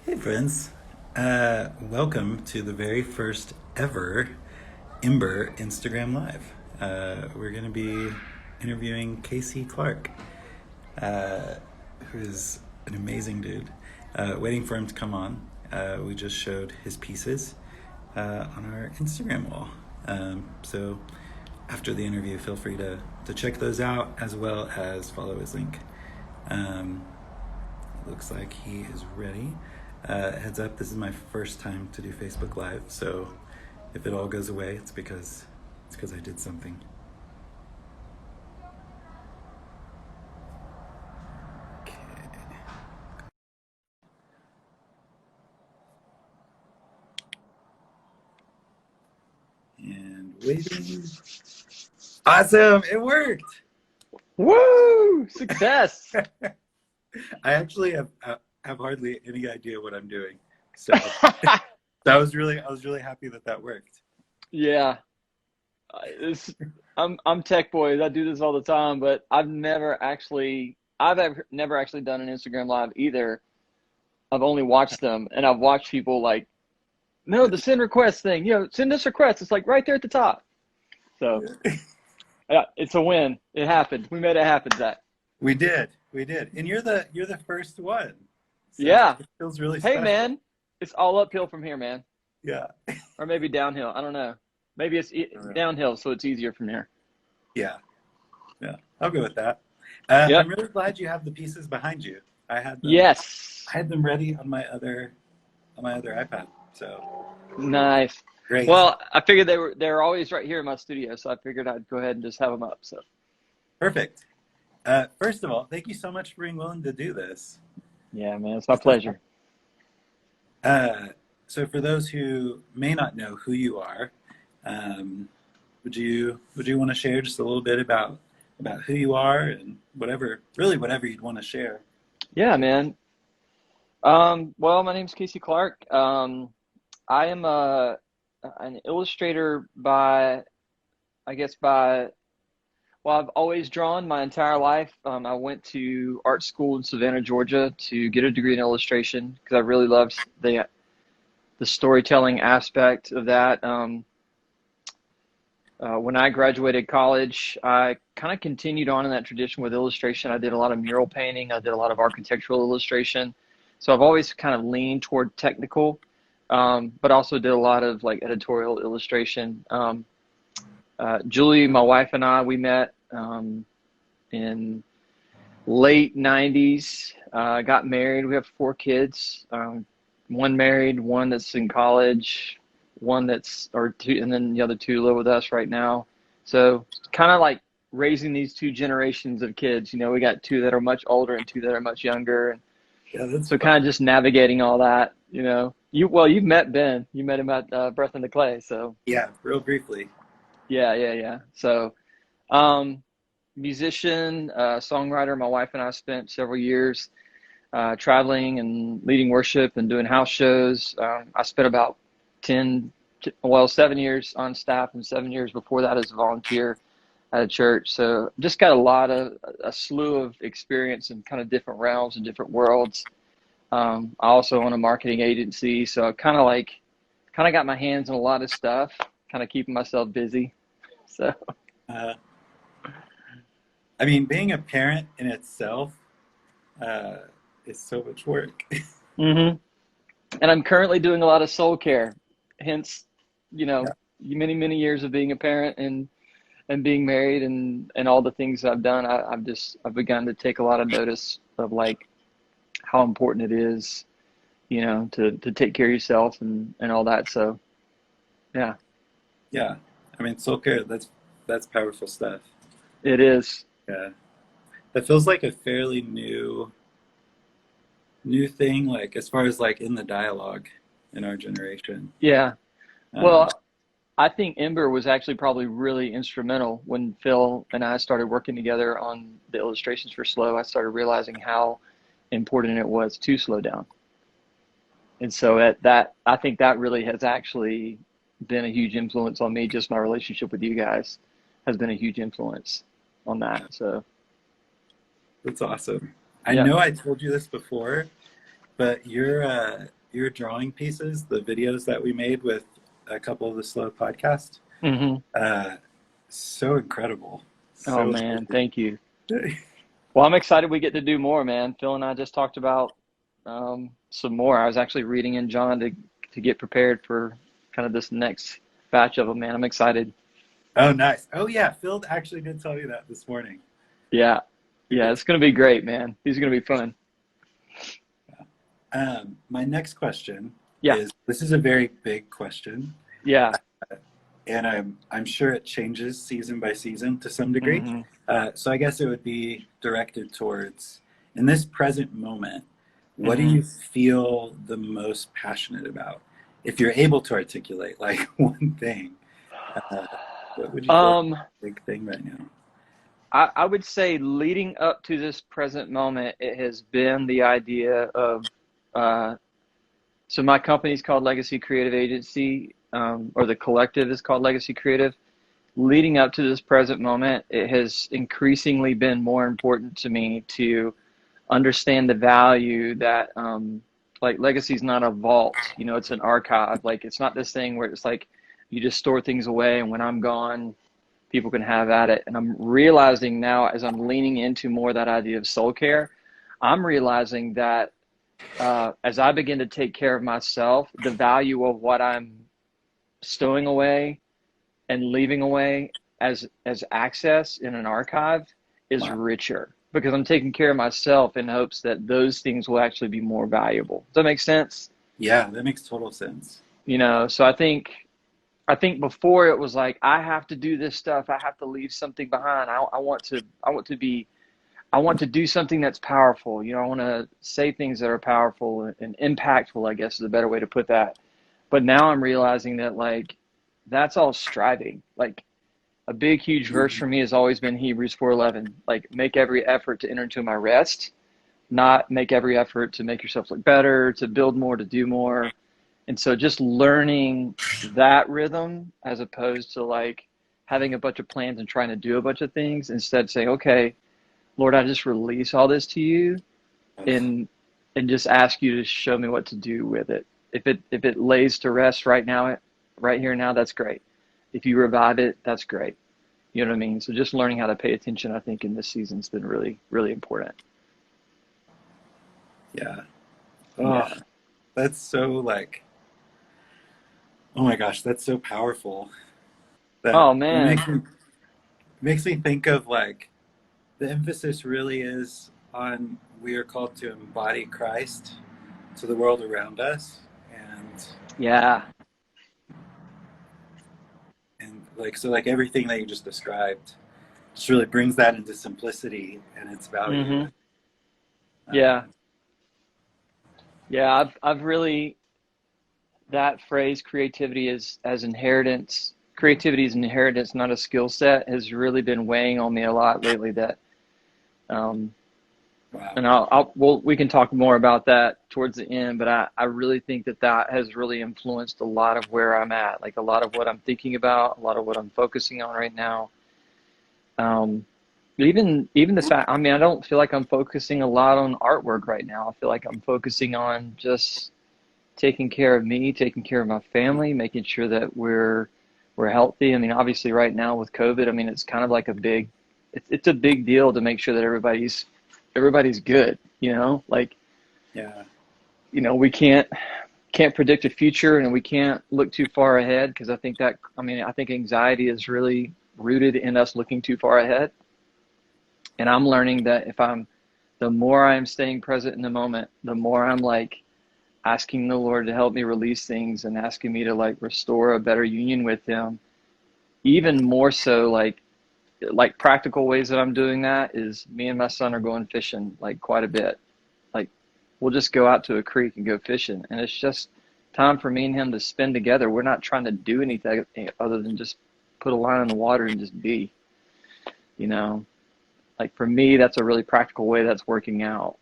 Hey friends, welcome to the very first ever Ember Instagram Live. We're going to be interviewing Casey Clark, uh, who is an amazing dude. Waiting for him to come on. We just showed his pieces on our Instagram wall. So after the interview, feel free to check those out as well as follow his link. Um, Looks like he is ready. Heads up, this is my first time to do Facebook Live, so if it all goes away, it's because I did something. Okay. And waiting. Awesome! It worked! Woo! Success. I actually have hardly any idea what I'm doing. So I was really happy that worked. Yeah. I'm tech boys. I do this all the time, but I've never actually done an Instagram live either. I've only watched them, and I've watched people like, no, the send request thing. Send us requests. It's like right there at the top. So yeah, it's a win. It happened. We made it happen, Zach. We did. And you're the first one. So Yeah. it feels really Hey, special. man. It's all uphill from here, man. Yeah. Or maybe downhill. I don't know. Maybe it's downhill, so it's easier from here. Yeah. Yeah. I'll go with that. I'm Yep. really glad you have the pieces behind you. I had them Yes. I had them ready on my other iPad. So Nice. great. Well, I figured they were always right here in my studio, so I figured I'd go ahead and just have them up. So Perfect. First of all, thank you so much for being willing to do this. yeah, man, it's my This is pleasure. uh, so for those who may not know who you are, um, would you want to share just a little bit about who you are and whatever you'd want to share? Yeah, man. Well, my name's Casey Clark. I am an illustrator I guess well, I've always drawn my entire life. I went to art school in Savannah, Georgia, to get a degree in illustration because I really loved the storytelling aspect of that. When I graduated college, I kind of continued on in that tradition with illustration. I did a lot of mural painting. I did a lot of architectural illustration. So I've always kind of leaned toward technical, but also did a lot of like editorial illustration. Julie, my wife, and I, we met in late 90s, got married. We have four kids, one married, one that's in college, one that's, or two, and then the other two live with us right now. So kind of like raising these two generations of kids. We got two that are much older and two that are much younger. And Yeah, that's so kind of fun. just navigating all that. You've met Ben. You met him at Breath in the Clay. So Yeah, real briefly. yeah, yeah, yeah. So um, musician, songwriter. My wife and I spent several years traveling and leading worship and doing house shows. I spent about 7 years on staff and 7 years before that as a volunteer at a church. So just got a slew of experience in kind of different realms and different worlds. I also own a marketing agency, so I kind of got my hands on a lot of stuff, kind of keeping myself busy. So Uh, I mean, being a parent in itself uh, is so much work. hmm and I'm currently doing a lot of soul care, hence, Yeah, many years of being a parent and being married and all the things I've done. I've begun to take a lot of notice of like how important it is, to take care of yourself and all that. So yeah, yeah. I mean, soul care, that's powerful stuff. it is. Yeah. That feels like a fairly new thing, like as far as like in the dialogue in our generation. Yeah. Um, Well, I think Ember was actually probably really instrumental when Phil and I started working together on the illustrations for Slow. I started realizing how important it was to slow down. And so I think that really has actually been a huge influence on me. Just my relationship with you guys has been a huge influence on that. So that's awesome. I yeah. know I told you this before, but your drawing pieces, the videos that we made with a couple of the slow podcasts. Hmm. Uh, so incredible. Oh So man, thank you. amazing. Well, I'm excited we get to do more, man. Phil and I just talked about some more. I was actually reading in John to get prepared for kind of this next batch of them, man. I'm excited. Oh, nice. Oh, yeah. Phil actually did tell you that this morning. Yeah. Yeah, Super. it's gonna be great, man. These are gonna be fun. My next question Yeah. is, this is a very big question, Yeah. and I'm sure it changes season by season to some degree. Hmm. So I guess it would be directed towards, in this present moment, what do Hmm. you feel the most passionate about? If you're able to articulate like one thing, uh, what would you feel like Um, a big thing right now? I would say leading up to this present moment, it has been the idea of uh, so my company is called Legacy Creative Agency, or the collective is called Legacy Creative. Leading up to this present moment, it has increasingly been more important to me to understand the value that like legacy is not a vault, it's an archive. Like it's not this thing where it's like you just store things away and when I'm gone people can have at it. And I'm realizing now, as I'm leaning into more that idea of soul care, I'm realizing that as I begin to take care of myself, the value of what I'm stowing away and leaving away as access in an archive is Wow. richer because I'm taking care of myself in hopes that those things will actually be more valuable. Does that make sense? Yeah, that makes total sense. So I think before it was like I have to do this stuff, I have to leave something behind. I want to do something that's powerful. I want to say things that are powerful and impactful, I guess is a better way to put that. But now I'm realizing that like that's all striving. Like a big huge verse Mhm. for me has always been Hebrews 4:11. Like make every effort to enter into my rest, not make every effort to make yourself look better, to build more, to do more. And so just learning that rhythm as opposed to like having a bunch of plans and trying to do a bunch of things, instead saying, okay, Lord, I just release all this to you and and just ask you to show me what to do with it. If it lays to rest right now, right here now, that's great. If you revive it, that's great. You know what I mean? So just learning how to pay attention, I think, in this season's been really, really important. Yeah. Oh, Yeah. that's so like, oh my gosh, that's so powerful. That Oh it man. makes me think of like the emphasis really is on we are called to embody Christ to the world around us, and Yeah. like so like everything that you just described just really brings that into simplicity and its value. Hmm. Yeah. Um, Yeah. I've really that phrase creativity is as inheritance. Creativity is an inheritance, not a skill set, has really been weighing on me a lot lately. That um, wow. and we can talk more about that towards the end, but I really think that has really influenced a lot of where I'm at, like a lot of what I'm thinking about, a lot of what I'm focusing on right now. Um, even the fact, I mean, I don't feel like I'm focusing a lot on artwork right now. I feel like I'm focusing on just taking care of me, taking care of my family, making sure that we're healthy. I mean, obviously right now with COVID, I mean, it's kind of like it's a big deal to make sure that everybody's good, like, Yeah. we can't predict the future and we can't look too far ahead because I think anxiety is really rooted in us looking too far ahead. And I'm learning that the more I'm staying present in the moment, the more I'm like asking the Lord to help me release things and asking me to like restore a better union with Him. Even more so, like practical ways that I'm doing that is me and my son are going fishing like quite a bit. Like we'll just go out to a creek and go fishing, and it's just time for me and him to spend together. We're not trying to do anything other than just put a line in the water and just be, you know. Like for me, that's a really practical way that's working out.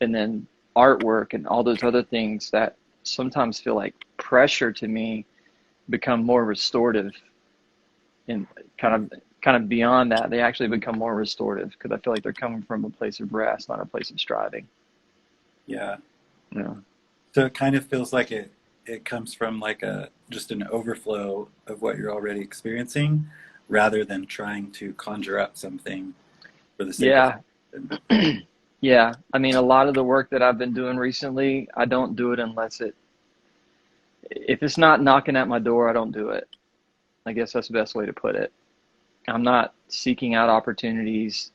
And then artwork and all those other things that sometimes feel like pressure to me become more restorative, and kind of beyond that they actually become more restorative because I feel like they're coming from a place of rest, not a place of striving. Yeah. you know So it kind of feels like it comes from like a just an overflow of what you're already experiencing rather than trying to conjure up something for the sake of Yeah. Yeah. I mean, a lot of the work that I've been doing recently, I don't do it unless if it's not knocking at my door, I don't do it. I guess that's the best way to put it. I'm not seeking out opportunities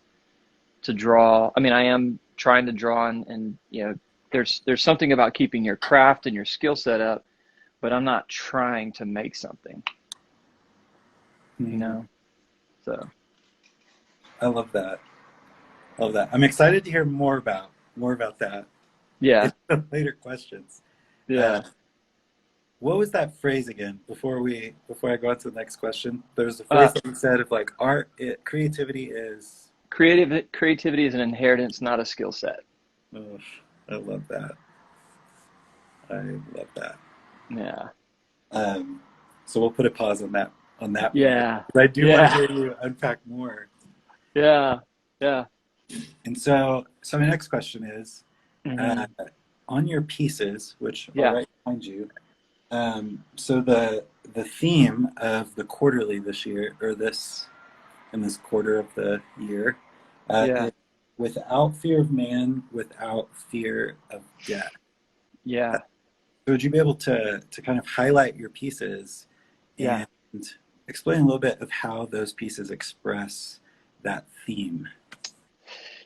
to draw. I mean, I am trying to draw and there's something about keeping your craft and your skill set up, but I'm not trying to make something, you Hmm. know. So, I love that. Love that. I'm excited to hear more about that in yeah. the later questions. Uh, Yeah. what was that phrase again before I go on to the next question? There's a Uh phrase that you said of like creativity is. creativity is an inheritance, not a skill set. Oh, I love that. I love that. Yeah. Um, so we'll put a pause on that one. Yeah. But I do want to Yeah. hear you unpack more. Yeah. Yeah. And so my next question is, uh, Hmm. on your pieces, which are Yeah. right behind you. So the theme of the quarterly this year, or this in this quarter of the year, Yeah. is without fear of man, without fear of death. Yeah. So would you be able to kind of highlight your pieces Yeah. and explain a little bit of how those pieces express that theme?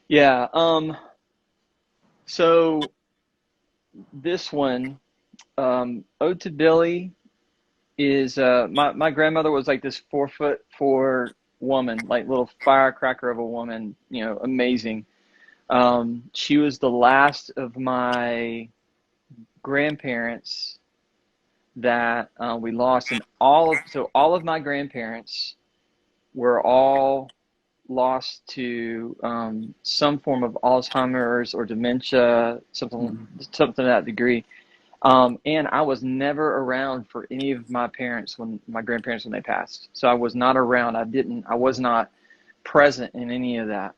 Yeah. So this one, Ode to Billy is my grandmother was like this 4'4" woman, like little firecracker of a woman, amazing. She was the last of my grandparents that we lost, and all of my grandparents were all lost to some form of Alzheimer's or dementia, Mhm. something to that degree. And I was never around for any of my grandparents when they passed. So I was not around. I was not present in any of that.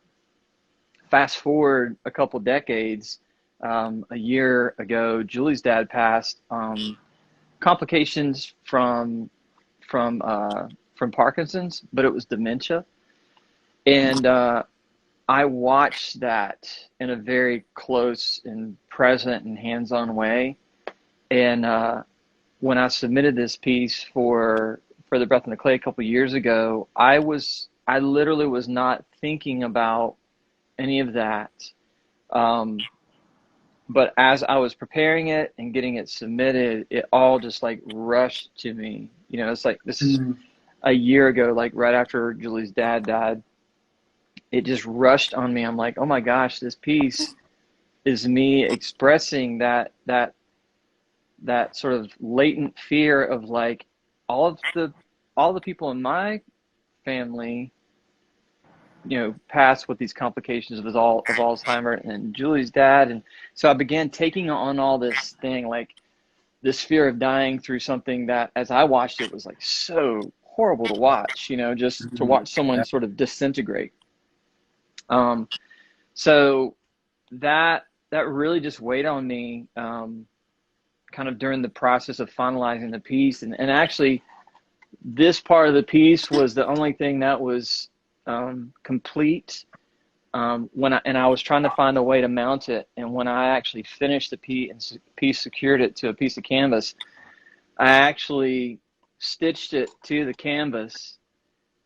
Fast forward a couple decades, a year ago, Julie's dad passed. Complications from from Parkinson's, but it was dementia. And I watched that in a very close and present and hands-on way. And when I submitted this piece for the Breath in the Clay a couple of years ago, I literally was not thinking about any of that. Um, but as I was preparing it and getting it submitted, it all just like rushed to me. It's like this is Mhm. a year ago, like right after Julie's dad died. It just rushed on me. I'm like, oh my gosh, this piece is me expressing that sort of latent fear of like all of the all the people in my family, passed with these complications of Alzheimer and Julie's dad, and so I began taking on all this thing, like this fear of dying through something that, as I watched it, was like so horrible to watch. Just to Mhm. watch someone sort of disintegrate. Um, so that really just weighed on me, kind of during the process of finalizing the piece, and actually this part of the piece was the only thing that was complete, and I was trying to find a way to mount it. And when I actually finished the piece, secured it to a piece of canvas, I actually stitched it to the canvas.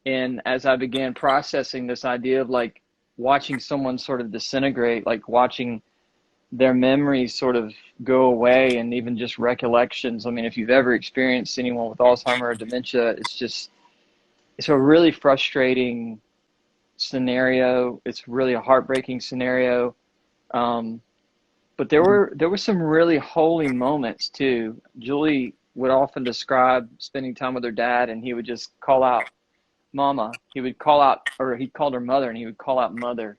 And as I began processing this idea of like watching someone sort of disintegrate, like watching their memories sort of go away, and even just recollections. I mean, if you've ever experienced anyone with Alzheimer or dementia, it's a really frustrating scenario. It's really a heartbreaking scenario. Um, but there were some really holy moments too. Julie would often describe spending time with her dad, and he would just call out "Mama." He would call out, or he called her mother, and he would call out "Mother,"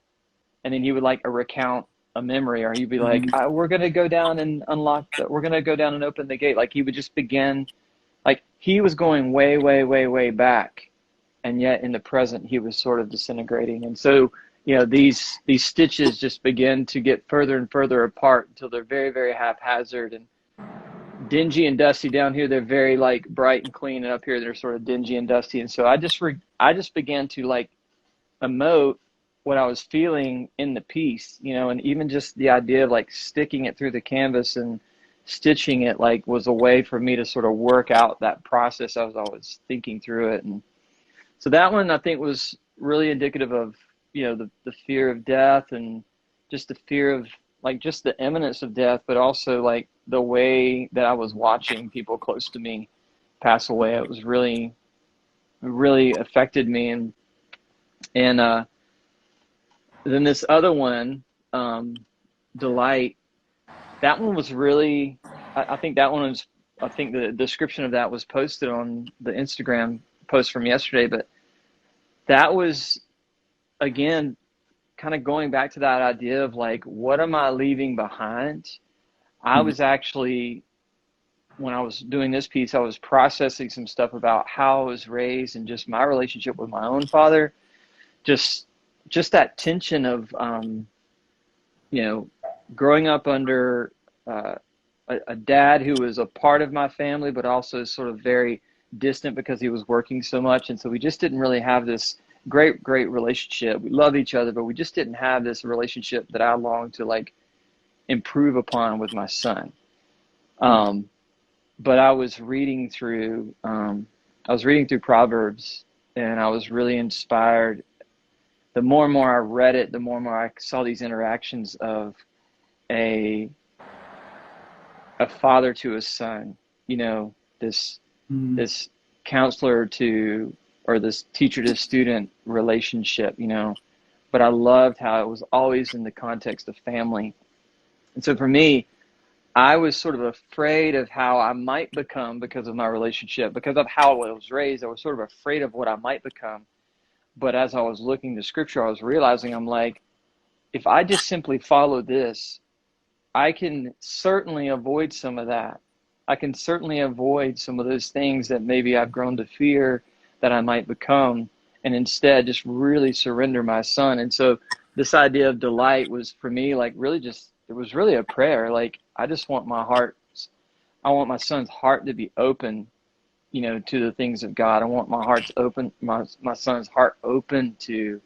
and then he would like recount a memory, or he'd be like, Mhm. "We're gonna go down and we're gonna go down and open the gate." Like he would just begin, like he was going way, way, way, way back, and yet in the present he was sort of disintegrating. And so, these stitches just begin to get further and further apart until they're very, very haphazard. And dingy and dusty down here. They're very like bright and clean, and up here they're sort of dingy and dusty. And so I just began to like emote what I was feeling in the piece, you know, and even just the idea of like sticking it through the canvas and stitching it like was a way for me to sort of work out that process as I was thinking through it. And so that one I think was really indicative of, you know, the fear of death and just the fear of like just the imminence of death, but also like the way that I was watching people close to me pass away. It was really, really affected me. And then this other one, um, Delight, that one was really, I think that one was, I think the description of that was posted on the Instagram post from yesterday, but that was, again, kind of going back to that idea of like, what am I leaving behind? I Mm. was actually, when I was doing this piece, I was processing some stuff about how I was raised and just my relationship with my own father. Just, just that tension of, you know, growing up under uh, a dad who was a part of my family, but also sort of very distant because he was working so much. And so we just didn't really have this great relationship. We love each other, but we just didn't have this relationship that I longed to like improve upon with my son. Mm. Um, but I was reading through Proverbs, and I was really inspired. The more and more I read it, the more and more I saw these interactions of a a father to his son, you know, Mm. this counselor to or this teacher to student relationship, you know. But I loved how it was always in the context of family. And so for me, I was sort of afraid of how I might become because of my relationship, because of how I was raised. I was sort of afraid of what I might become. But as I was looking to scripture, I was realizing I'm like, if I just simply follow this, I can certainly avoid some of that. I can certainly avoid some of those things that maybe I've grown to fear that I might become, and instead just really surrender my son. And so this idea of delight was for me like really just, it was really a prayer. Like I just want my heart, I want my son's heart to be open, you know, to the things of God. I want my heart's open, my son's heart open to,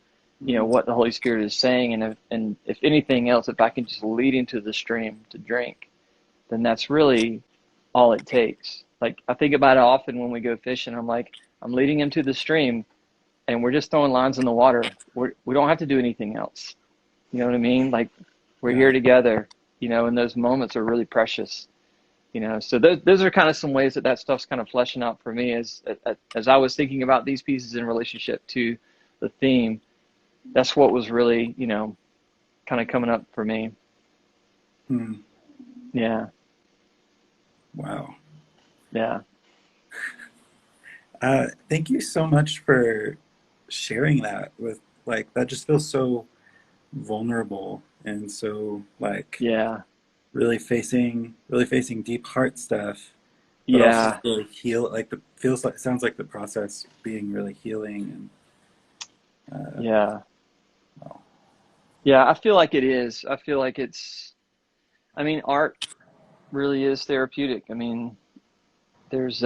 you know, Mm. what the Holy Spirit is saying. And if anything else, if I can just lead him to the stream to drink, then that's really all it takes. Like I think about it often when we go fishing. I'm like, I'm leading him to the stream, and we're just throwing lines in the water. We don't have to do anything else. You know what I mean? Like we're Yeah. here together. You know, and those moments are really precious. You know, so those are kind of some ways that that stuff's kind of fleshing out for me as I was thinking about these pieces in relationship to the theme. That's what was really, you know, kind of coming up for me. Mm. Yeah, Wow. yeah, Thank you so much for sharing that with like that just feels so vulnerable and so like yeah, really facing deep heart stuff, but also yeah, really heal like the feels like sounds like the process being really healing and yeah, well, yeah. I feel like it is. I feel like it's. I mean, art really is therapeutic. I mean, there's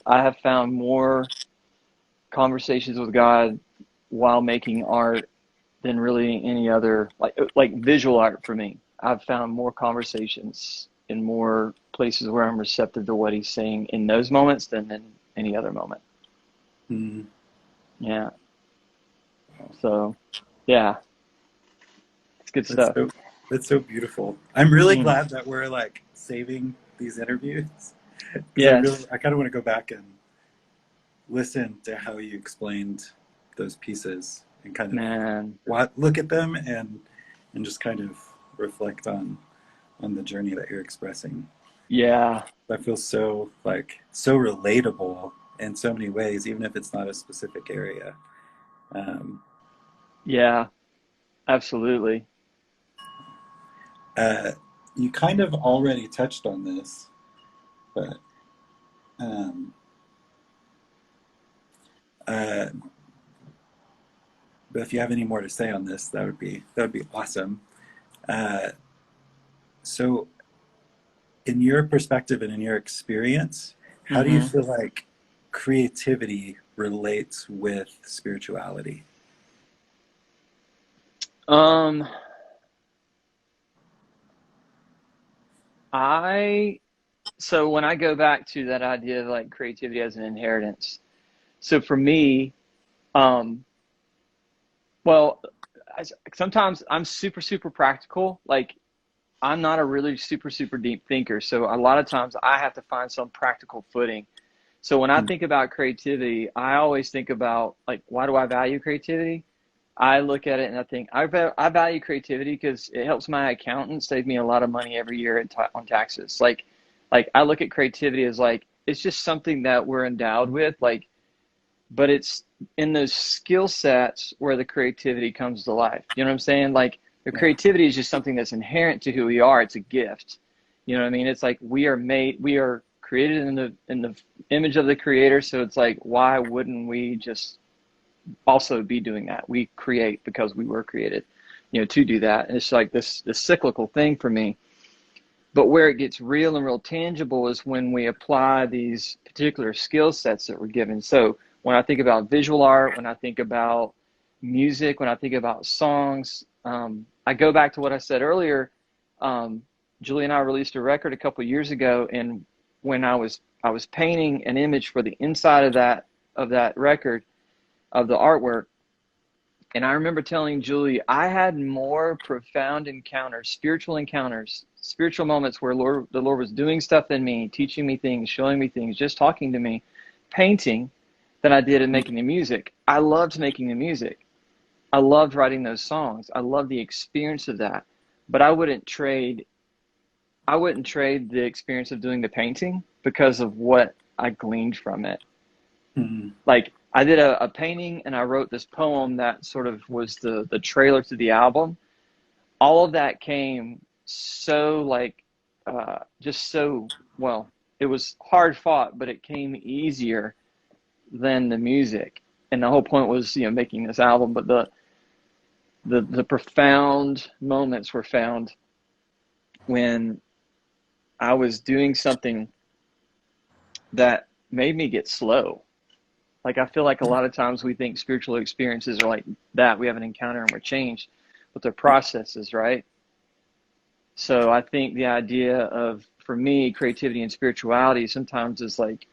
I have found more conversations with God while making art than really any other like visual art for me. I've found more conversations in more places where I'm receptive to what he's saying in those moments than in any other moment. mm, Yeah. wow. So yeah, it's good That's stuff. so that's so beautiful. I'm really Mm. glad that we're like saving these interviews because Yes, I kind of want to go back and listen to how you explained those pieces and kind of man. look at them and just kind of reflect on the journey that you're expressing. Yeah. That feels so like so relatable in so many ways, even if it's not a specific area. Um, Yeah. Absolutely. uh, you kind of already touched on this, but um, uh, but if you have any more to say on this, that would be awesome. Uh, so in your perspective and in your experience, how do you Hmm. feel like creativity relates with spirituality? Um, I so when I go back to that idea of like creativity as an inheritance, so for me, um, well, sometimes I'm super practical. Like I'm not a really super deep thinker, so a lot of times I have to find some practical footing. So when I Mm, think about creativity, I always think about like, why do I value creativity? I look at it and I think I value creativity because it helps my accountant save me a lot of money every year on taxes. Like I look at creativity as like it's just something that we're endowed with, like, but it's in those skill sets where the creativity comes to life. You know what I'm saying? Like the yeah. creativity is just something that's inherent to who we are. It's a gift. You know what I mean? It's like we are created in the image of the creator. So it's like, why wouldn't we just also be doing that? We create because we were created, to do that. And it's like this cyclical thing for me. But where it gets real and real tangible is when we apply these particular skill sets that we're given. So when I think about visual art, when I think about music, when I think about songs, I go back to what I said earlier. Um, Julie and I released a record a couple of years ago, and when I was painting an image for the inside of that record, of the artwork, and I remember telling Julie, I had more profound encounters, spiritual moments where the Lord was doing stuff in me, teaching me things, showing me things, just talking to me, painting, than I did in making the music. I loved making the music. I loved writing those songs. I loved the experience of that. But I wouldn't trade the experience of doing the painting because of what I gleaned from it. Mm, Like I did a painting and I wrote this poem that sort of was the trailer to the album. All of that came so like just so well. It was hard fought, but it came easier than the music. And the whole point was, making this album. But the profound moments were found when I was doing something that made me get slow. Like I feel like a lot of times we think spiritual experiences are like that. We have an encounter and we're changed, but they're yeah. processes, right? So I think the idea of, for me, creativity and spirituality sometimes is like,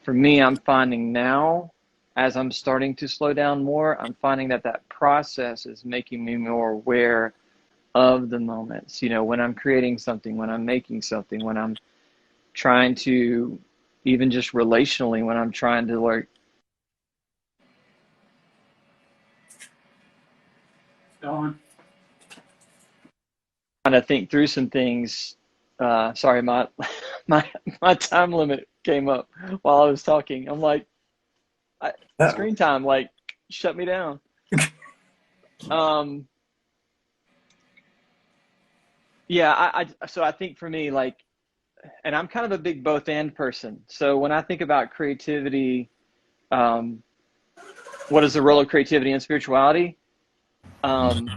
for me, I'm finding now, as I'm starting to slow down more, I'm finding that that process is making me more aware of the moments. When I'm creating something, when I'm making something, when I'm trying to, even just relationally, when I'm trying to like Going. kind of think through some things. Sorry, my my time limit came up while I was talking. I'm like, That, screen time, like, shut me down. Um, yeah, so I think for me, like, and I'm kind of a big both and person. So when I think about creativity, um, what is the role of creativity and spirituality? Um,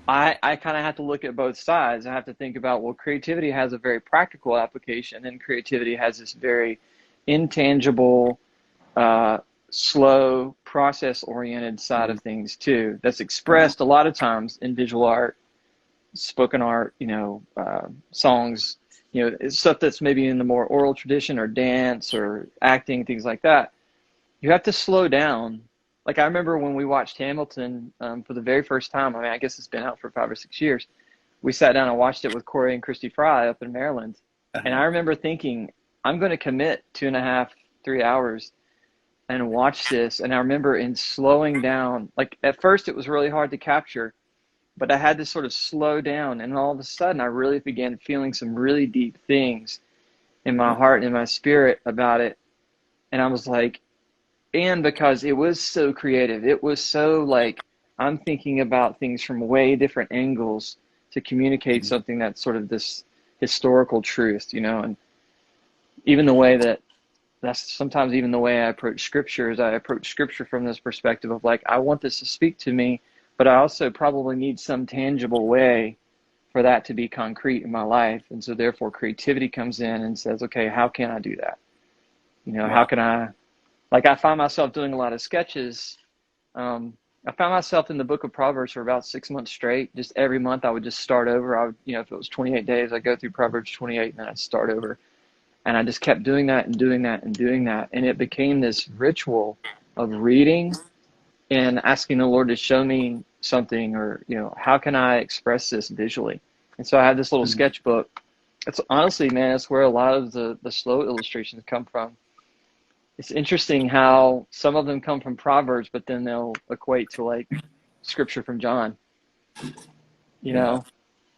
I kind of have to look at both sides. I have to think about, well, creativity has a very practical application, and creativity has this very intangible, uh, slow, process-oriented side of things too. That's expressed a lot of times in visual art, spoken art, songs, it's stuff that's maybe in the more oral tradition or dance or acting, things like that. You have to slow down. Like I remember when we watched Hamilton for the very first time. I mean, I guess it's been out for 5 or 6 years. We sat down and watched it with Corey and Christy Fry up in Maryland, and uh-huh. I remember thinking, I'm going to commit 2.5, 3 hours and watch this. And I remember in slowing down, like at first it was really hard to capture, but I had to sort of slow down. And all of a sudden, I really began feeling some really deep things in my heart and in my spirit about it. And I was like, and because it was so creative, it was so like, I'm thinking about things from way different angles to communicate something that's sort of this historical truth, and even the way that's sometimes even the way I approach scripture is I approach scripture from this perspective of like, I want this to speak to me, but I also probably need some tangible way for that to be concrete in my life. And so therefore creativity comes in and says, okay, how can I do that? How Wow. can I, like, I find myself doing a lot of sketches. I found myself in the book of Proverbs for about 6 months straight. Just every month I would just start over. I would, if it was 28 days, I'd go through Proverbs 28 and then I'd start over. And I just kept doing that and doing that and doing that. And it became this ritual of reading and asking the Lord to show me something, or, how can I express this visually? And so I had this little Mm. sketchbook. It's honestly, man, it's where a lot of the slow illustrations come from. It's interesting how some of them come from Proverbs, but then they'll equate to like scripture from John, you Yeah. know,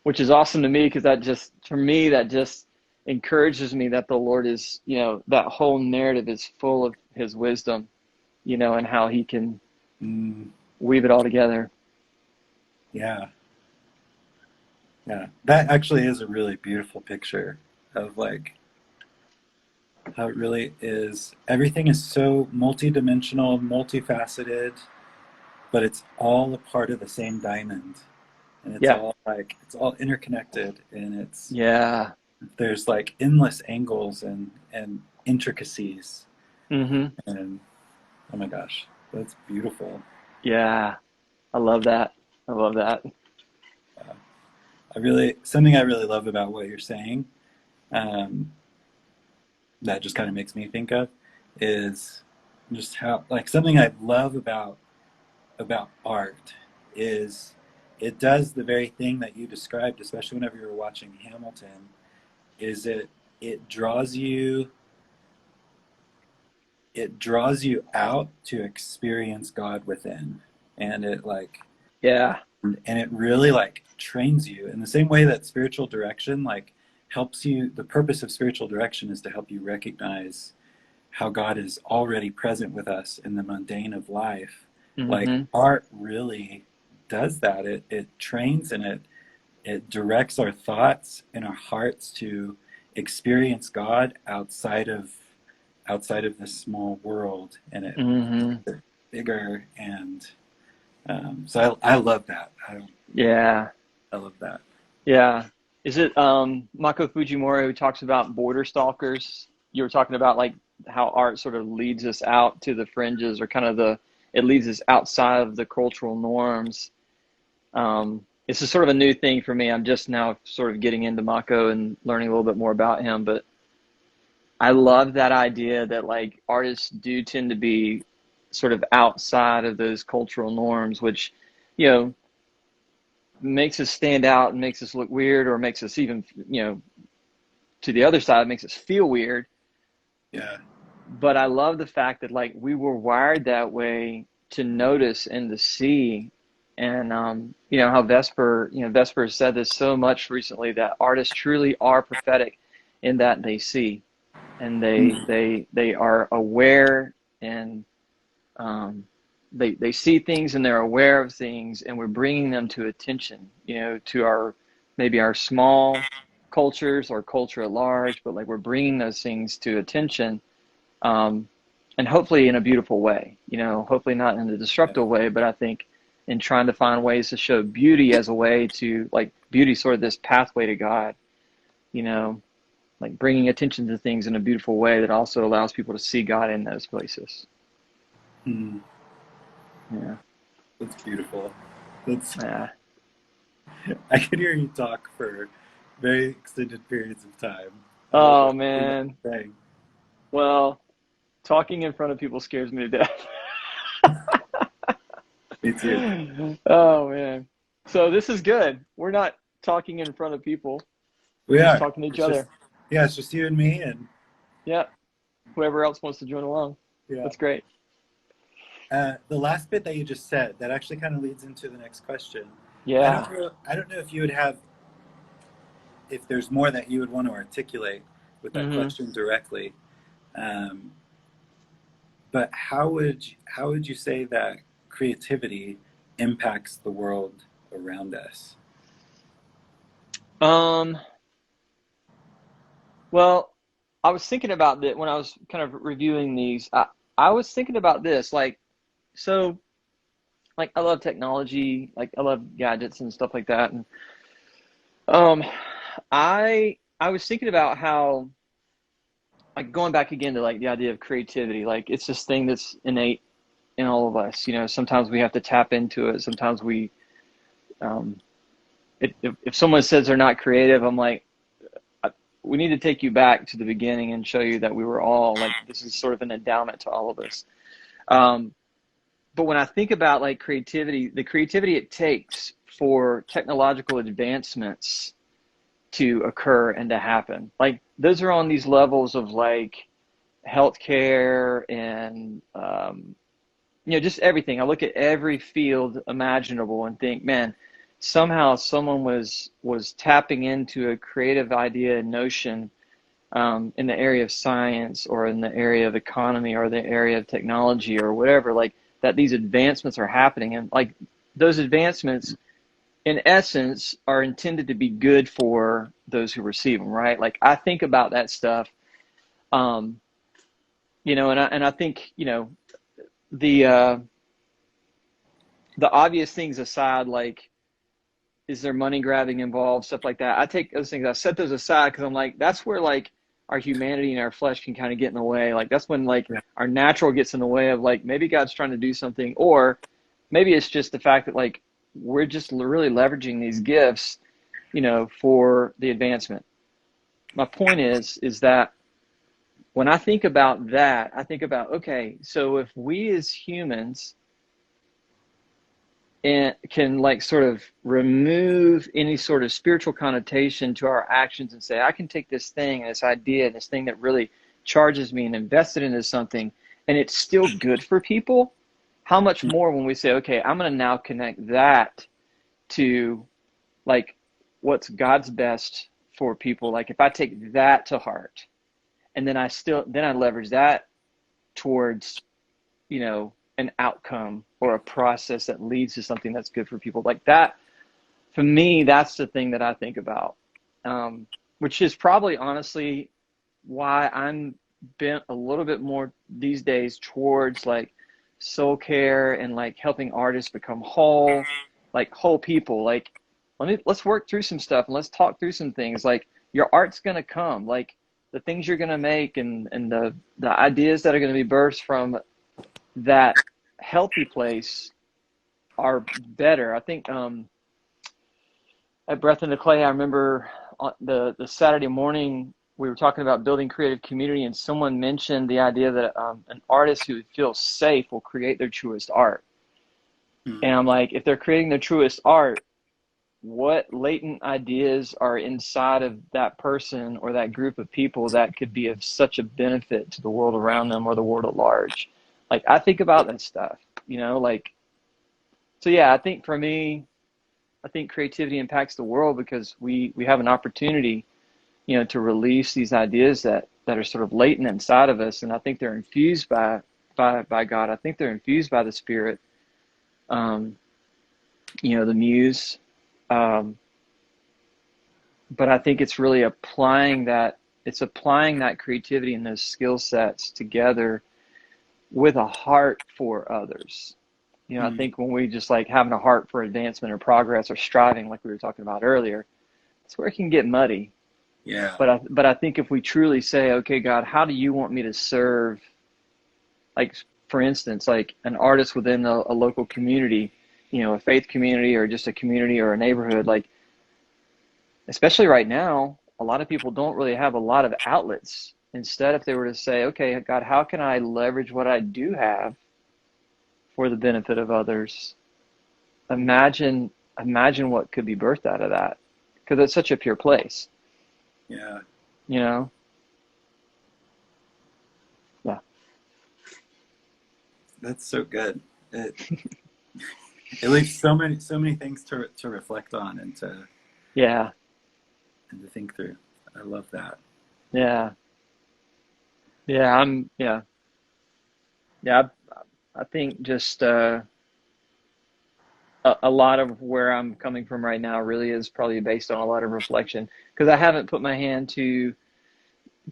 which is awesome to me, because for me, that just encourages me that the Lord is, that whole narrative is full of his wisdom, and how he can Mm. weave it all together. Yeah. Yeah. That actually is a really beautiful picture of like how it really is. Everything is so multidimensional, multifaceted, but it's all a part of the same diamond. And Yeah. it's all interconnected, and Yeah. there's like endless angles and intricacies. Mm-hmm. And oh my gosh, that's beautiful. Yeah. I love that. I love that. Uh, something I really love about what you're saying, um, that just kind of makes me think of, is just how, like, something I love about art is it does the very thing that you described, especially whenever you were watching Hamilton, is it draws you it draws you out to experience God within. And Yeah. it really like trains you in the same way that spiritual direction like helps you. The purpose of spiritual direction is to help you recognize how God is already present with us in the mundane of life. Like Mm-hmm. art really does that. It trains, and it directs our thoughts and our hearts to experience God outside of this small world, and it Mm-hmm. makes it bigger. And so I love that. Yeah. I love that. Yeah. Is it Mako Fujimori who talks about border stalkers? You were talking about like how art sort of leads us out to the fringes, or kind of it leads us outside of the cultural norms. This is sort of a new thing for me. I'm just now sort of getting into Mako and learning a little bit more about him, but I love that idea that like artists do tend to be sort of outside of those cultural norms, which, you know, makes us stand out and makes us look weird, or makes us even, to the other side, makes us feel weird. Yeah. But I love the fact that like we were wired that way to notice and to see. And how Vesper said this so much recently, that artists truly are prophetic in that they see, and they are aware, and um, they see things and they're aware of things, and we're bringing them to attention, to our, maybe our small cultures or culture at large, but like we're bringing those things to attention, um, and hopefully in a beautiful way, hopefully not in a Yeah. disruptive way, but I think in trying to find ways to show beauty as a way to, like, beauty, sort of this pathway to God, you know, like bringing attention to things in a beautiful way that also allows people to see God in those places. Hmm. Yeah. That's beautiful. That's Yeah. I could hear you talk for very extended periods of time about Oh everything that man. you're saying. Well, talking in front of people scares me to death. Me too. Oh man. So this is good. We're not talking in front of people. We We're just are. talking to each It's just other. yeah, it's just you and me, and Yeah. Whoever else wants to join along. yeah. That's great. The last bit that you just said that actually kind of leads into the next question. Yeah. I don't know if you would have if there's more that you would want to articulate with that Hmm. question directly. Um, but how would you say that creativity impacts the world around us? Um, well, I was thinking about that when I was kind of reviewing these. I was thinking about this, like, so, like, I love technology, like, I love gadgets and stuff like that. Um, I was thinking about how, like, going back again to like the idea of creativity, like it's this thing that's innate in all of us. You know, sometimes we have to tap into it. Sometimes um, if someone says they're not creative, I'm like, we need to take you back to the beginning and show you that we were all like, this is sort of an endowment to all of us. Um, but when I think about like creativity, the creativity it takes for technological advancements to occur and to happen, like those are on these levels of like healthcare and just everything. I look at every field imaginable and think, man, somehow someone was tapping into a creative idea and notion in the area of science or in the area of economy or the area of technology or whatever, like that these advancements are happening. And like those advancements, in essence, are intended to be good for those who receive them, right? Like I think about that stuff, um, and I think, the uh, the obvious things aside, like is there money grabbing involved, stuff like that. I take those things, I set those aside because I'm like, that's where like our humanity and our flesh can kind of get in the way. Like that's when like Yeah. our natural gets in the way of like maybe God's trying to do something, or maybe it's just the fact that like we're just really leveraging these gifts, for the advancement. My point is that when I think about that, I think about, okay, so if we as humans and can like sort of remove any sort of spiritual connotation to our actions and say, I can take this thing and this idea and this thing that really charges me and invest it into something, and it's still good for people. How much more when we say, okay, I'm going to now connect that to like what's God's best for people. Like if I take that to heart and then I leverage that towards, an outcome or a process that leads to something that's good for people, like that. For me, that's the thing that I think about, which is probably honestly why I'm bent a little bit more these days towards like soul care and like helping artists become whole, like whole people. Like let's work through some stuff and let's talk through some things. Like your art's gonna come, like the things you're gonna make and the ideas that are gonna be birthed from that healthy place are better. I think at Breath in the Clay, I remember on the Saturday morning we were talking about building creative community, and someone mentioned the idea that an artist who feels safe will create their truest art. Mm. And I'm like, if they're creating their truest art, what latent ideas are inside of that person or that group of people that could be of such a benefit to the world around them or the world at large? Like I think about that stuff, like so. Yeah, I think for me, I think creativity impacts the world because we have an opportunity, to release these ideas that are sort of latent inside of us, and I think they're infused by God. I think they're infused by the Spirit. Um, the Muse, um, but I think it's really applying that. It's applying that creativity and those skill sets together with a heart for others. I Mm. think when we just like having a heart for advancement or progress or striving, like we were talking about earlier, it's where it can get muddy. Yeah. But I think if we truly say, okay, God, how do you want me to serve? Like, for instance, like an artist within a local community, a faith community or just a community or a neighborhood, like, especially right now, a lot of people don't really have a lot of outlets. Instead, if they were to say, okay, God, how can I leverage what I do have for the benefit of others? Imagine what could be birthed out of that, because it's such a pure place, Yeah. you know? Yeah. That's so good. It leaves so many things to reflect on Yeah. and to think through. I love that. Yeah. Yeah. Yeah. I think just a lot of where I'm coming from right now really is probably based on a lot of reflection because I haven't put my hand to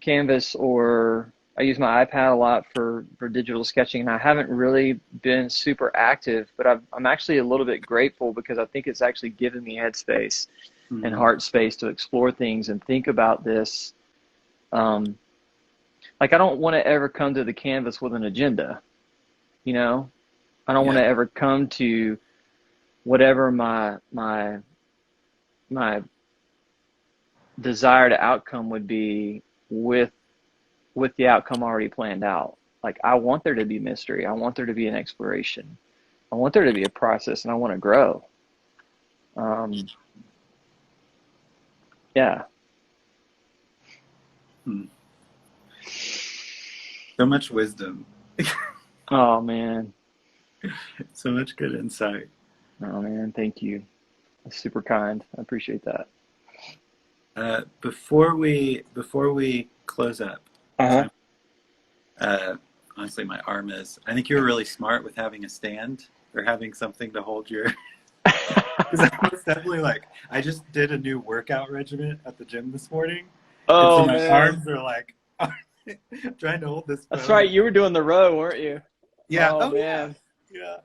Canvas, or I use my iPad a lot for digital sketching, and I haven't really been super active, but I'm actually a little bit grateful because I think it's actually given me headspace and Mm. heart space to explore things and think about this. Um, like I don't want to ever come to the canvas with an agenda, you know? I don't want Yeah. to ever come to whatever my desired outcome would be with the outcome already planned out. Like I want there to be mystery. I want there to be an exploration. I want there to be a process, and I want to grow. Um, yeah. Mm. So much wisdom. Oh man. So much good insight. Oh man. Thank you. That's super kind. I appreciate that. Before we close up, Uh-huh. I'm uh, honestly my arm is. I think you were really smart with having a stand or having something to hold your. Because I was definitely like, I just did a new workout regimen at the gym this morning, and so Oh my man. arms are like trying to hold this That's phone. right. You were doing the row, weren't you? Yeah. Oh Oh yeah. man. Yeah.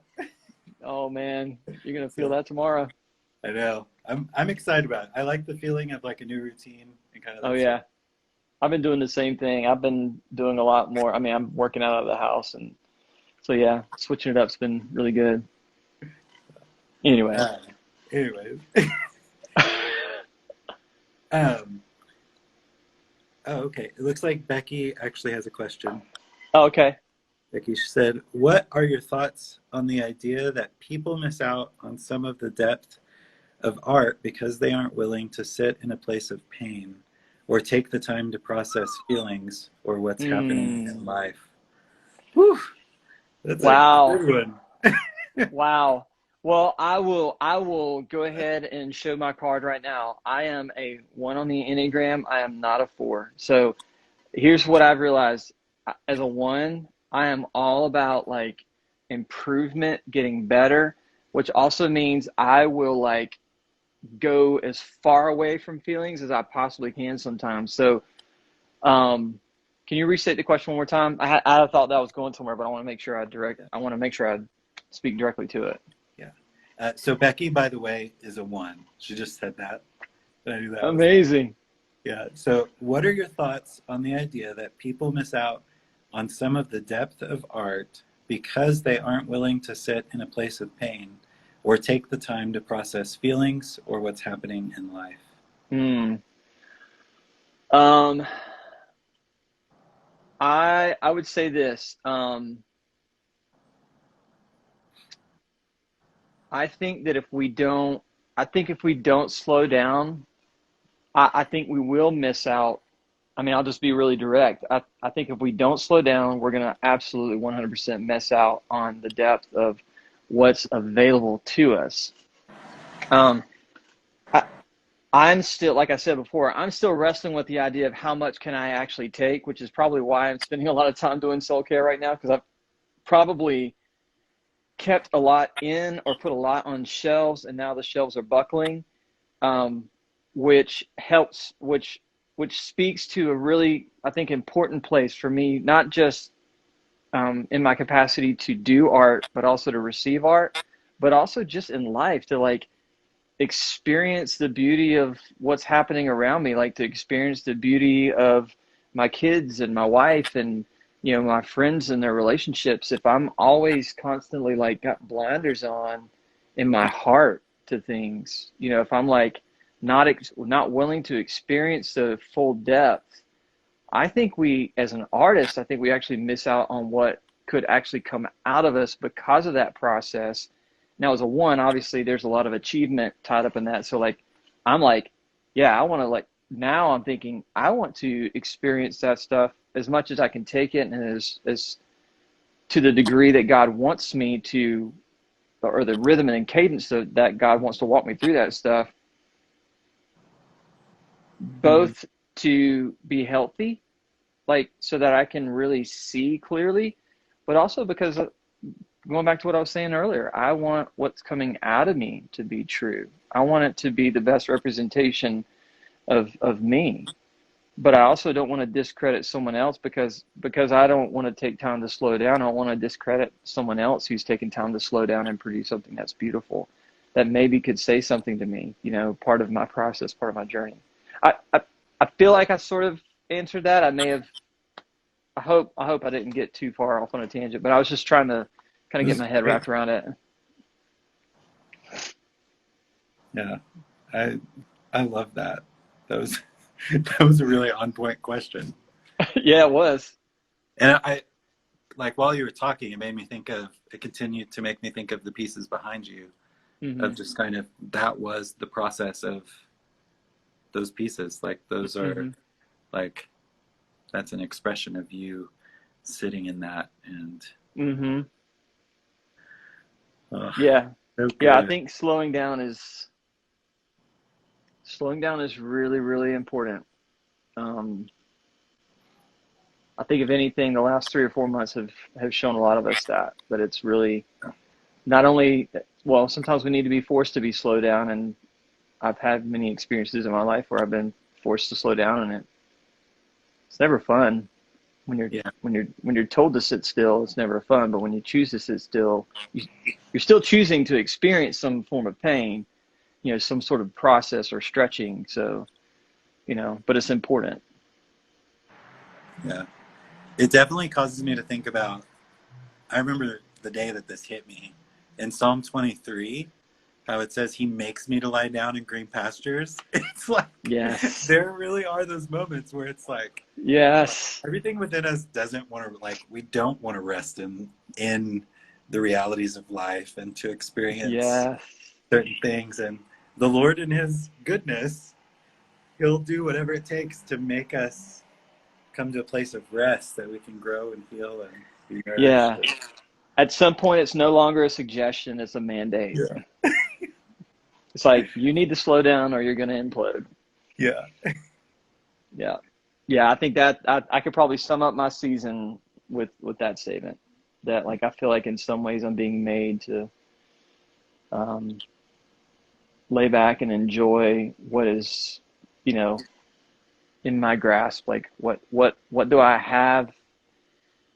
Oh man. You're gonna feel So that tomorrow. I know. I'm excited about it. I like the feeling of like a new routine and kind of Oh that sort. yeah. I've been doing the same thing. I've been doing a lot more. I mean, I'm working out of the house, and so yeah, switching it up's been really good. Anyway. Uh, anyways, um, oh okay. It looks like Becky actually has a question. Oh, okay. Becky said, "What are your thoughts on the idea that people miss out on some of the depth of art because they aren't willing to sit in a place of pain or take the time to process feelings or what's happening in Mm, life?" Whew, that's a wow. good one. Wow. Well, I will go ahead and show my card right now. I am a 1 on the Enneagram. I am not a 4. So here's what I've realized. As a 1, I am all about like improvement, getting better, which also means I will like go as far away from feelings as I possibly can sometimes. So, can you restate the question one more time? I thought that was going somewhere, but I want to make sure Yeah. I want to make sure I speak directly to it. Yeah. So Becky, by the way, is a 1. She just said that. And I knew that was Amazing. yeah. So what are your thoughts on the idea that people miss out on some of the depth of art because they aren't willing to sit in a place of pain or take the time to process feelings or what's happening in life? Hmm. Um, I would say this. I think that I think if we don't slow down, I think we will miss out. I mean, I'll just be really direct. I think if we don't slow down, we're gonna absolutely 100% miss out on the depth of what's available to us. Um, I, I'm still, like I said before, I'm still wrestling with the idea of how much can I actually take, which is probably why I'm spending a lot of time doing soul care right now because I've probably kept a lot in or put a lot on shelves, and now the shelves are buckling, um, which helps, which speaks to a really, I think, important place for me, not just in my capacity to do art, but also to receive art, but also just in life to like experience the beauty of what's happening around me, like to experience the beauty of my kids and my wife and my friends and their relationships. If I'm always constantly like got blinders on in my heart to things, if I'm like not willing to experience the full depth, I think we, as an artist, I think we actually miss out on what could actually come out of us because of that process. Now, as a 1, obviously, there's a lot of achievement tied up in that. So, like, I'm like, yeah, I want to, like, now I'm thinking, I want to experience that stuff as much as I can take it and as to the degree that God wants me to, or the rhythm and cadence that God wants to walk me through that stuff, Mm, both to be healthy like so that I can really see clearly, but also because going back to what I was saying earlier, I want what's coming out of me to be true. I want it to be the best representation of me. But I also don't want to discredit someone else because I don't want to take time to slow down. I don't want to discredit someone else who's taking time to slow down and produce something that's beautiful. that maybe could say something to me, part of my process, part of my journey. I feel like I sort of answered that. I may have, I hope I didn't get too far off on a tangent, but I was just trying to kind It of get was my head great. wrapped around it. Yeah, I I love that. That was that was a really on point question. Yeah, it was. And I like while you were talking, it continued to make me think of the pieces behind you Hmm. of just kind of that was the process of those pieces. Like those are Hmm. like that's an expression of you sitting in that and Hmm. oh, Yeah. so Yeah, I good. think slowing down is really, really important. Um, I think if anything, the last 3 or 4 months have shown a lot of us that it's really not only, well, sometimes we need to be forced to be slowed down, and I've had many experiences in my life where I've been forced to slow down, and it's never fun when you're Yeah, when you're told to sit still. It's never fun, but when you choose to sit still, you're still choosing to experience some form of pain, some sort of process or stretching. So, but it's important. yeah. It definitely causes me to think about I remember the day that this hit me. In Psalm 23, how it says he makes me to lie down in green pastures. It's like Yes. there really are those moments where it's like Yes. everything within us doesn't want to like we don't want to rest in the realities of life and to experience Yes. certain things and the Lord in his goodness, he'll do whatever it takes to make us come to a place of rest that we can grow and heal and be nourished. Yeah. At some point, it's no longer a suggestion, it's a mandate. Yeah. It's like, you need to slow down or you're going to implode. Yeah. Yeah. Yeah. I think that I could probably sum up my season with that statement, that like, I feel like in some ways I'm being made to um, lay back and enjoy what is, you know, in my grasp. Like what do I have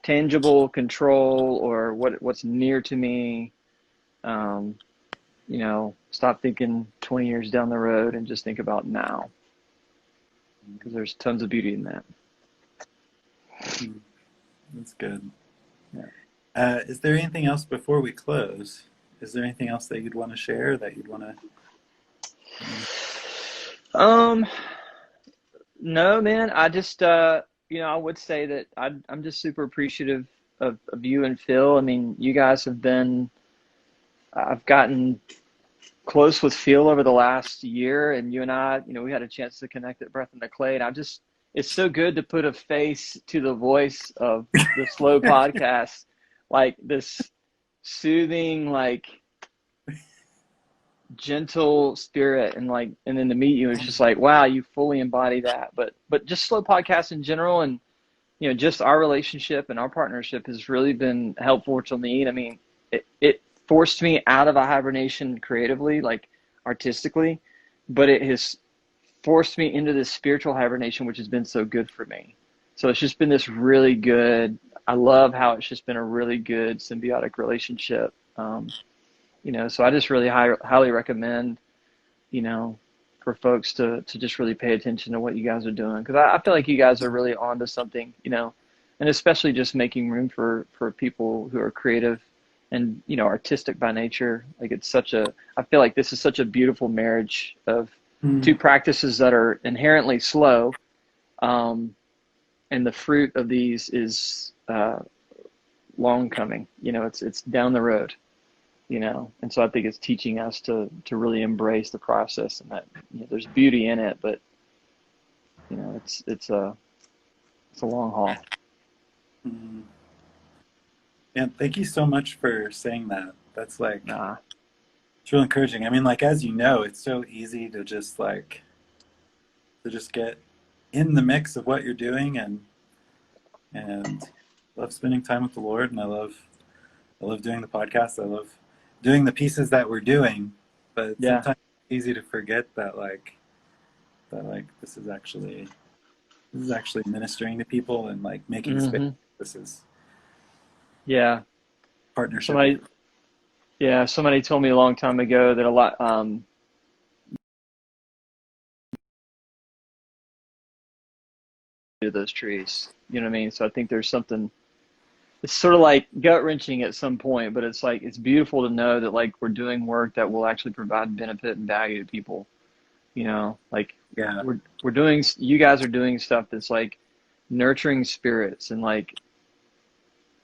tangible control, or what's near to me? Um, Stop thinking 20 years down the road and just think about now, because there's tons of beauty in that. That's good. Yeah. Is there anything else before we close? Is there anything else that you'd want to share that you'd want to? Um, no, man. I just, I would say that I'm just super appreciative of you and Phil. I mean, you guys have been, I've gotten close with Phil over the last year, and you and I, we had a chance to connect at Breath in the Clay, and it's so good to put a face to the voice of the slow podcast, like this soothing, like gentle spirit, and then to meet you, it's just like, wow, you fully embody that. But just slow podcasts in general, and just our relationship and our partnership has really been helpful to me. I mean, it forced me out of a hibernation creatively, like artistically, but it has forced me into this spiritual hibernation, which has been so good for me. So it's just been this really good, I love how it's just been a really good symbiotic relationship. So I just really highly recommend, you know, for folks to just really pay attention to what you guys are doing. Because I feel like you guys are really onto something, and especially just making room for people who are creative and, artistic by nature. Like I feel like this is such a beautiful marriage of two Mm. practices that are inherently slow. Um, and the fruit of these is long coming, it's down the road. And so I think it's teaching us to really embrace the process, and that there's beauty in it, but it's a long haul. Mm. And thank you so much for saying that. That's like Nah. it's really encouraging. I mean, like as you know, it's so easy to just get in the mix of what you're doing and love spending time with the Lord and I love doing the podcast. I love doing the pieces that we're doing, but Yeah. sometimes it's easy to forget that like this is actually ministering to people and like making space. Hmm. This is Yeah. partnership with Somebody Yeah, somebody told me a long time ago that a lot to those trees. You know what I mean? So I think there's something. It's sort of like gut wrenching at some point, but it's like it's beautiful to know that like we're doing work that will actually provide benefit and value to people. You know, like Yeah. we're doing. You guys are doing stuff that's like nurturing spirits, and like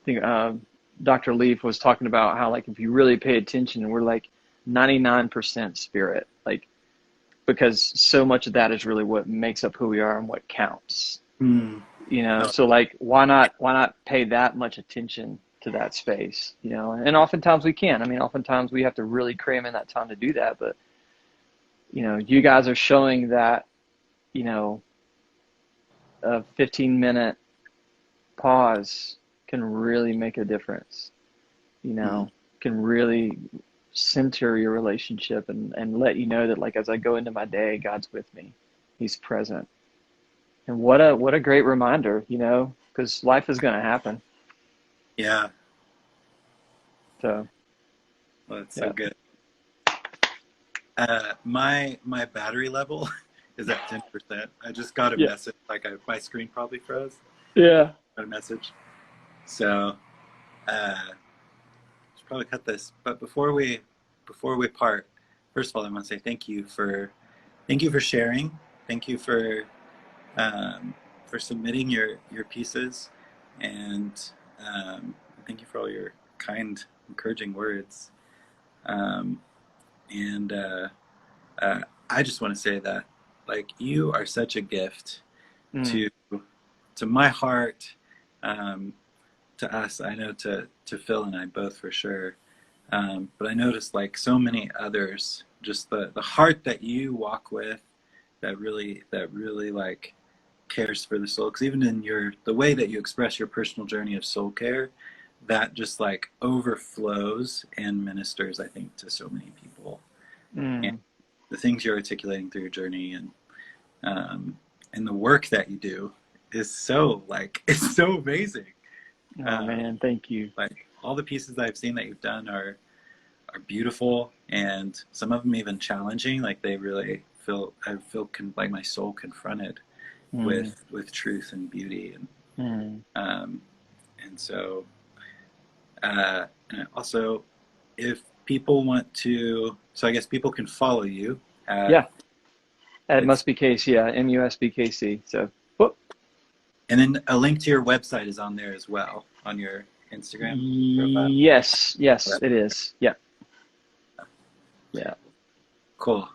I think Dr. Leaf was talking about how like if you really pay attention, we're like 99% spirit, like because so much of that is really what makes up who we are and what counts. Hmm. You know, No. so like why not pay that much attention to that space, you know? And oftentimes we can. I mean, oftentimes we have to really cram in that time to do that, but you know, you guys are showing that, you know, a 15-minute pause can really make a difference, you Hmm. know, can really center your relationship and let you know that like as I go into my day, God's with me. He's present. And what a great reminder, you know, because life is going to happen. Yeah. So, Well, that's so yeah. good. My battery level is at 10%. I just got a Yeah. message, like my screen probably froze. Yeah. Got a message. So should probably cut this. But before we part, first of all, I want to say thank you for sharing. Thank you for submitting your pieces, and thank you for all your kind, encouraging words. Um, and uh, I just want to say that, like, you are such a gift Mm. to my heart, um, to us. I know to Phil and I both for sure. But I noticed like so many others, just the heart that you walk with, that really like cares for the soul. Because even in the way that you express your personal journey of soul care, that just like overflows and ministers, I think, to so many people. And Mm. the things you're articulating through your journey, um, and the work that you do is so like it's so amazing. Oh Um, man, thank you. like all the pieces I've seen that you've done are beautiful, and some of them even challenging. Like they really like my soul confronted Mm. with truth and beauty, Mm. um, and so and also, if people want to, so I guess people can follow you at Yeah, it it's must be KC. Yeah, MUSBKC. So, whoop. and then a link to your website is on there as well on your Instagram profile. Yes, yes, it is. Yeah, yeah. Cool,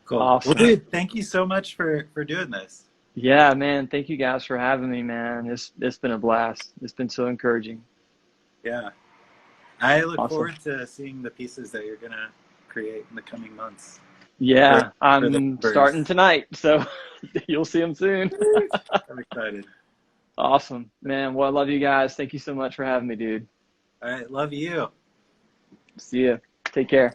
cool. Well, Awesome. dude, thank you so much for doing this. Yeah, man. Thank you guys for having me, man. It's been a blast. It's been so encouraging. Yeah. I look Awesome. forward to seeing the pieces that you're gonna create in the coming months for Yeah, for the I'm starting members. tonight, so you'll see them soon. I'm excited. Awesome, man. Well, I love you guys. Thank you so much for having me, dude. All right, love you. See ya. Take care.